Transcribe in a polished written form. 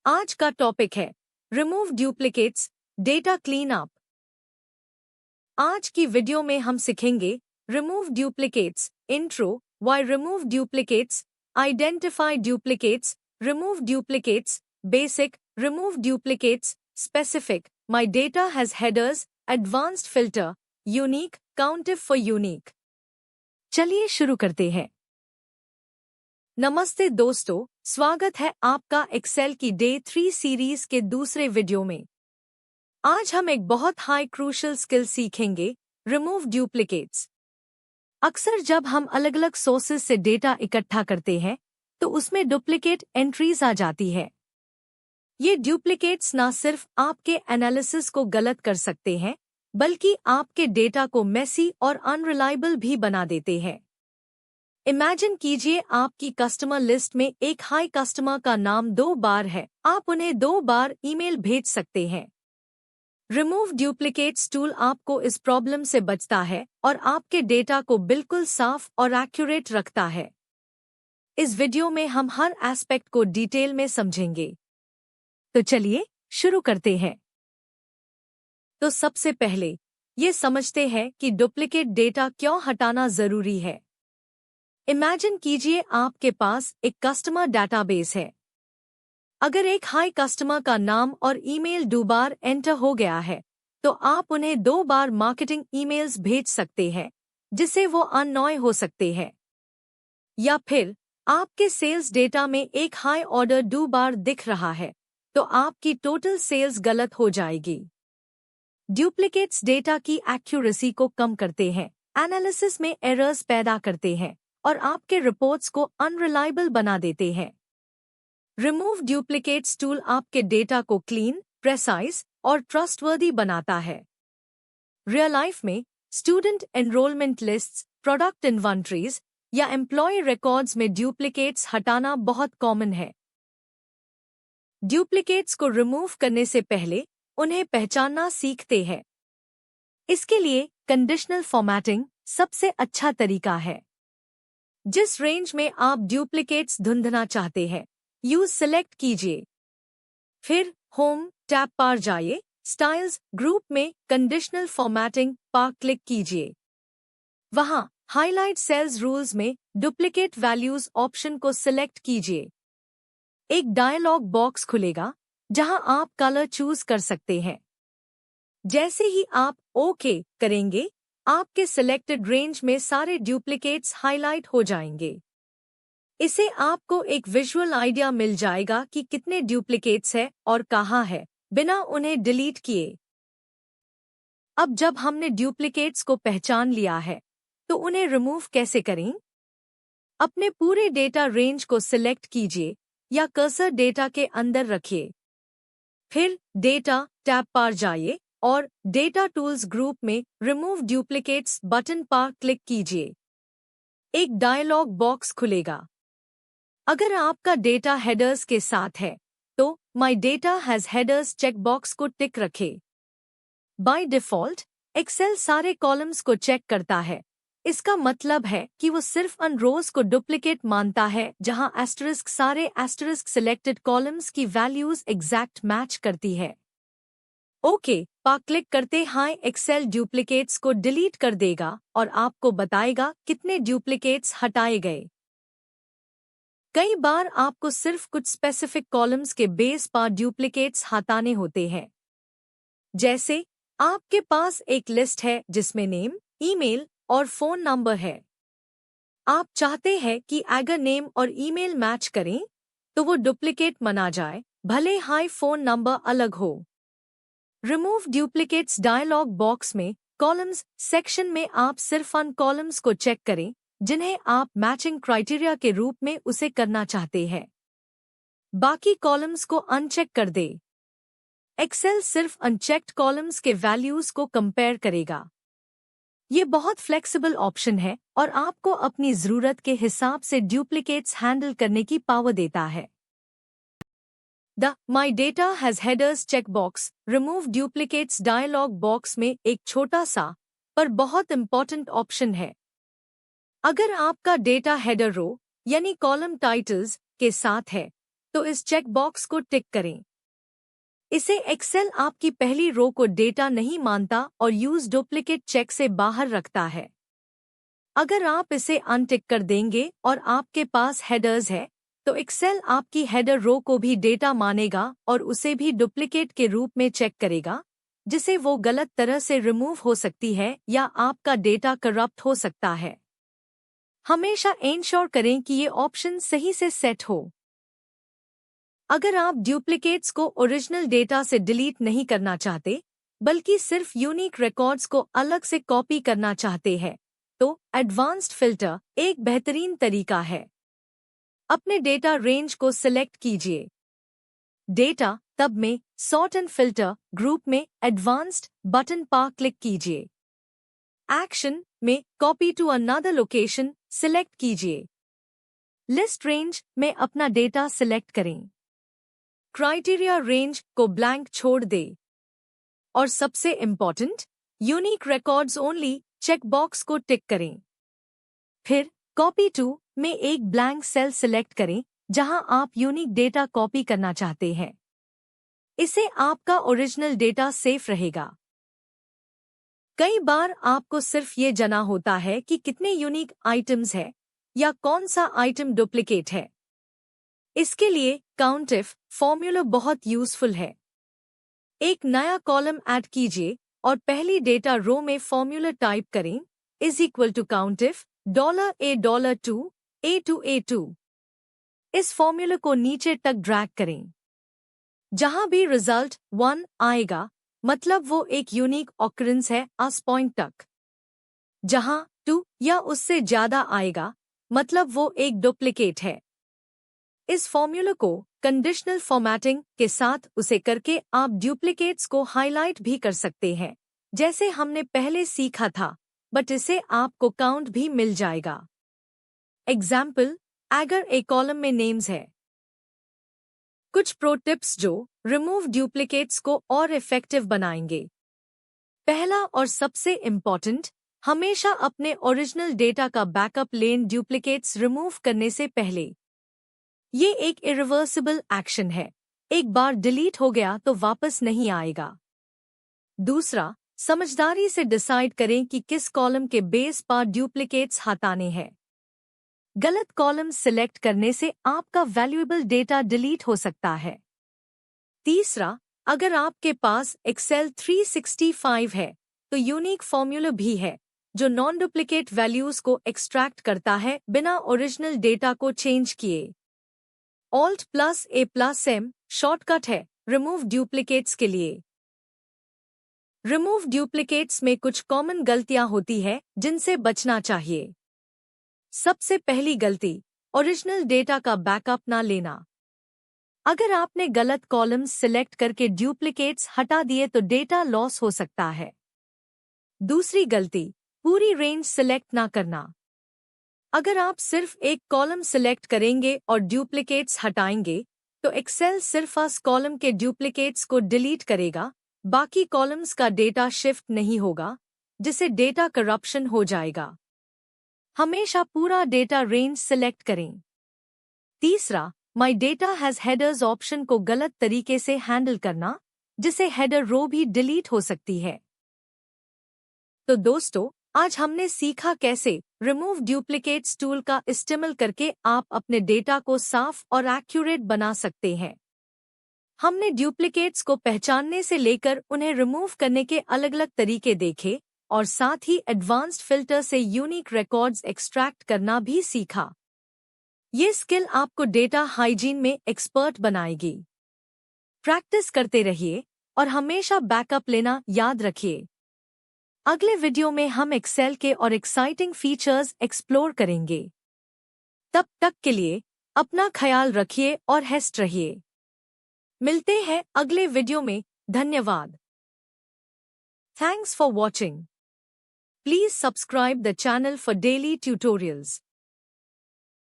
आज का टॉपिक है remove duplicates, data clean up. आज की वीडियो में हम सीखेंगे remove duplicates, intro, why remove duplicates, identify duplicates, remove duplicates, basic, remove duplicates, specific, my data has headers, advanced filter, unique, count if for unique. चलिए शुरू करते हैं। नमस्ते दोस्तों, स्वागत है आपका एक्सेल की डे 3 सीरीज के दूसरे वीडियो में। आज हम एक बहुत हाई क्रूशल स्किल सीखेंगे, रिमूव डुप्लीकेट्स। अक्सर जब हम अलग अलग सोर्सेज से डेटा इकट्ठा करते हैं तो उसमें डुप्लीकेट एंट्रीज आ जाती है। ये डुप्लीकेट्स ना सिर्फ आपके एनालिसिस को गलत कर सकते हैं बल्कि आपके डेटा को मेसी और अनरिलायबल भी बना देते हैं। इमेजिन कीजिए आपकी कस्टमर लिस्ट में एक हाई कस्टमर का नाम 2 बार है। आप उन्हें 2 बार ईमेल भेज सकते हैं। रिमूव डुप्लीकेट्स टूल आपको इस प्रॉब्लम से बचता है और आपके डेटा को बिल्कुल साफ और एक्यूरेट रखता है। इस वीडियो में हम हर एस्पेक्ट को डिटेल में समझेंगे। तो चलिए शुरू करते हैं। तो सबसे पहले ये समझते हैं कि डुप्लीकेट डेटा क्यों हटाना जरूरी है। इमेजिन कीजिए आपके पास एक कस्टमर डाटाबेस है। अगर एक हाई कस्टमर का नाम और ईमेल 2 बार एंटर हो गया है तो आप उन्हें 2 बार मार्केटिंग ईमेल्स भेज सकते हैं जिससे वो अननॉय हो सकते हैं। या फिर आपके सेल्स डेटा में एक हाई ऑर्डर 2 बार दिख रहा है तो आपकी टोटल सेल्स गलत हो जाएगी। डुप्लीकेट्स डेटा की एक्यूरेसी को कम करते हैं, एनालिसिस में एरर्स पैदा करते हैं और आपके रिपोर्ट्स को अनरिलायबल बना देते हैं। रिमूव डुप्लीकेट्स टूल आपके डेटा को क्लीन, प्रेसाइज और ट्रस्टवर्दी बनाता है। रियल लाइफ में student enrolment lists, product inventories या एम्प्लॉय रिकॉर्ड्स में डुप्लीकेट्स हटाना बहुत कॉमन है। डुप्लीकेट्स को रिमूव करने से पहले उन्हें पहचानना सीखते हैं। इसके लिए कंडीशनल फॉर्मेटिंग सबसे अच्छा तरीका है। जिस रेंज में आप डुप्लीकेट्स ढूंढना चाहते हैं, यूज सिलेक्ट कीजिए। फिर होम टैब पर जाइए, स्टाइल्स ग्रुप में कंडीशनल फॉर्मेटिंग पर क्लिक कीजिए। वहां हाईलाइट सेल्स रूल्स में डुप्लीकेट वैल्यूज ऑप्शन को सिलेक्ट कीजिए। एक डायलॉग बॉक्स खुलेगा जहां आप कलर चूज कर सकते हैं। जैसे ही आप ओके करेंगे, आपके सिलेक्टेड रेंज में सारे डुप्लीकेट्स हाईलाइट हो जाएंगे। इससे आपको एक विजुअल आइडिया मिल जाएगा कि कितने डुप्लीकेट्स हैं और कहाँ है, बिना उन्हें डिलीट किए। अब जब हमने डुप्लीकेट्स को पहचान लिया है तो उन्हें रिमूव कैसे करें? अपने पूरे डेटा रेंज को सिलेक्ट कीजिए या कर्सर डेटा के अंदर रखिए। फिर डेटा टैब पर जाइए और डेटा टूल्स ग्रुप में रिमूव डुप्लीकेट्स बटन पर क्लिक कीजिए। एक डायलॉग बॉक्स खुलेगा। अगर आपका डेटा हेडर्स के साथ है तो my data has headers checkbox को टिक रखें। बाय डिफॉल्ट एक्सेल सारे कॉलम्स को चेक करता है। इसका मतलब है कि वो सिर्फ उन रोज को डुप्लीकेट मानता है जहां एस्टरिस्क सारे एस्टरिस्क सिलेक्टेड कॉलम्स की वैल्यूज एग्जैक्ट मैच करती है। ओके पर क्लिक करते हाई एक्सेल डुप्लीकेट्स को डिलीट कर देगा और आपको बताएगा कितने डुप्लीकेट्स हटाए गए। कई बार आपको सिर्फ कुछ स्पेसिफिक कॉलम्स के बेस पर डुप्लीकेट्स हटाने होते हैं। जैसे आपके पास एक लिस्ट है जिसमें नेम, ईमेल और फोन नंबर है। आप चाहते हैं कि अगर नेम और ईमेल मैच करें तो वो डुप्लीकेट माना जाए, भले हाई फोन नंबर अलग हो। रिमूव डुप्लीकेट्स डायलॉग बॉक्स में कॉलम्स सेक्शन में आप सिर्फ उन कॉलम्स को चेक करें जिन्हें आप मैचिंग क्राइटेरिया के रूप में उसे करना चाहते हैं। बाकी कॉलम्स को अनचेक कर दे। एक्सेल सिर्फ अनचेक्ड कॉलम्स के वैल्यूज को कंपेयर करेगा। ये बहुत फ्लेक्सिबल ऑप्शन है और आपको अपनी जरूरत के हिसाब से डुप्लीकेट्स हैंडल करने की पावर देता है। The my data has headers checkbox remove duplicates dialog box में एक छोटा सा पर बहुत इंपॉर्टेंट ऑप्शन है। अगर आपका डेटा हेडर रो यानी कॉलम टाइटल्स के साथ है तो इस चेक बॉक्स को टिक करें। इसे एक्सेल आपकी पहली रो को डेटा नहीं मानता और यूज डुप्लीकेट चेक से बाहर रखता है। अगर आप इसे अनटिक कर देंगे और आपके पास हेडर्स है तो एक्सेल आपकी हेडर रो को भी डेटा मानेगा और उसे भी डुप्लीकेट के रूप में चेक करेगा, जिसे वो गलत तरह से रिमूव हो सकती है या आपका डेटा करप्ट हो सकता है। हमेशा इंश्योर करें कि ये ऑप्शन सही से सेट हो। अगर आप डुप्लीकेट्स को ओरिजिनल डेटा से डिलीट नहीं करना चाहते, बल्कि सिर्फ यूनिक रिकॉर्ड्स को अलग से कॉपी करना चाहते हैं, तो एडवांस्ड फिल्टर एक बेहतरीन तरीका है। अपने डेटा रेंज को सिलेक्ट कीजिए। डेटा टैब में सॉर्ट एंड फिल्टर ग्रुप में एडवांस्ड बटन पर क्लिक कीजिए। एक्शन में copy to another location select कीजिए। लिस्ट रेंज में अपना डेटा सिलेक्ट करें। क्राइटेरिया रेंज को ब्लैंक छोड़ दे। और सबसे important, unique records only check box को टिक करें। फिर कॉपी टू में एक ब्लैंक सेल सिलेक्ट करें जहां आप यूनिक डेटा कॉपी करना चाहते हैं। इससे आपका ओरिजिनल डेटा सेफ रहेगा। कई बार आपको सिर्फ ये जाना होता है कि कितने यूनिक आइटम्स है या कौन सा आइटम डुप्लीकेट है। इसके लिए काउंटिफ फॉर्मूला बहुत यूजफुल है। एक नया कॉलम ऐड कीजिए और पहली डेटा रो में फॉर्मूला टाइप करें = काउंटिफ $a$2 A2 इस फॉर्मूले को नीचे तक ड्रैग करें। जहां भी रिजल्ट 1 आएगा मतलब वो एक यूनिक ऑकरेंस है आस पॉइंट तक। जहां 2 या उससे ज्यादा आएगा मतलब वो एक डुप्लीकेट है। इस फॉर्मूले को कंडीशनल फॉर्मेटिंग के साथ उसे करके आप डुप्लीकेट्स को हाईलाइट भी कर सकते हैं, जैसे हमने पहले सीखा था, बट इसे आपको काउंट भी मिल जाएगा। एग्जाम्पल, अगर एक कॉलम में नेम्स है। कुछ प्रो टिप्स जो रिमूव डुप्लीकेट्स को और इफेक्टिव बनाएंगे। पहला और सबसे इम्पॉर्टेंट, हमेशा अपने ओरिजिनल डेटा का बैकअप लेन डुप्लीकेट्स रिमूव करने से पहले। ये एक इरिवर्सिबल एक्शन है, एक बार डिलीट हो गया तो वापस नहीं आएगा। दूसरा, समझदारी से डिसाइड करें कि किस कॉलम के बेस पर डुप्लीकेट्स हटाने हैं। गलत कॉलम सिलेक्ट करने से आपका वैल्यूएबल डेटा डिलीट हो सकता है। तीसरा, अगर आपके पास एक्सेल 365 है तो यूनिक फॉर्मूला भी है जो नॉन डुप्लीकेट वैल्यूज को एक्सट्रैक्ट करता है बिना ओरिजिनल डेटा को चेंज किए। Alt+A+M शॉर्टकट है रिमूव डुप्लीकेट्स के लिए। रिमूव डुप्लीकेट्स में कुछ कॉमन गलतियां होती है जिनसे बचना चाहिए। सबसे पहली गलती, ओरिजिनल डेटा का बैकअप ना लेना। अगर आपने गलत कॉलम्स सिलेक्ट करके डुप्लीकेट्स हटा दिए तो डेटा लॉस हो सकता है। दूसरी गलती, पूरी रेंज सिलेक्ट ना करना। अगर आप सिर्फ एक कॉलम सिलेक्ट करेंगे और डुप्लीकेट्स हटाएंगे तो एक्सेल सिर्फ उस कॉलम के डुप्लीकेट्स को डिलीट करेगा, बाकी कॉलम्स का डेटा शिफ्ट नहीं होगा, जिससे डेटा करप्शन हो जाएगा। हमेशा पूरा डेटा रेंज सिलेक्ट करें। तीसरा, माई डेटा हैज हेडर्स ऑप्शन को गलत तरीके से हैंडल करना, जिससे हेडर रो भी डिलीट हो सकती है। तो दोस्तों, आज हमने सीखा कैसे रिमूव डुप्लीकेट्स टूल का इस्तेमाल करके आप अपने डेटा को साफ और एक्यूरेट बना सकते हैं। हमने डुप्लीकेट्स को पहचानने से लेकर उन्हें रिमूव करने के अलग अलग तरीके देखे और साथ ही एडवांस्ड फिल्टर से यूनिक रिकॉर्ड्स एक्सट्रैक्ट करना भी सीखा। ये स्किल आपको डेटा हाइजीन में एक्सपर्ट बनाएगी। प्रैक्टिस करते रहिए और हमेशा बैकअप लेना याद रखिए। अगले वीडियो में हम एक्सेल के और एक्साइटिंग फीचर्स एक्सप्लोर करेंगे। तब तक के लिए अपना ख्याल रखिए और हेस्ट रहिए। मिलते हैं अगले वीडियो में। धन्यवाद। Thanks for watching. Please subscribe the channel for daily tutorials.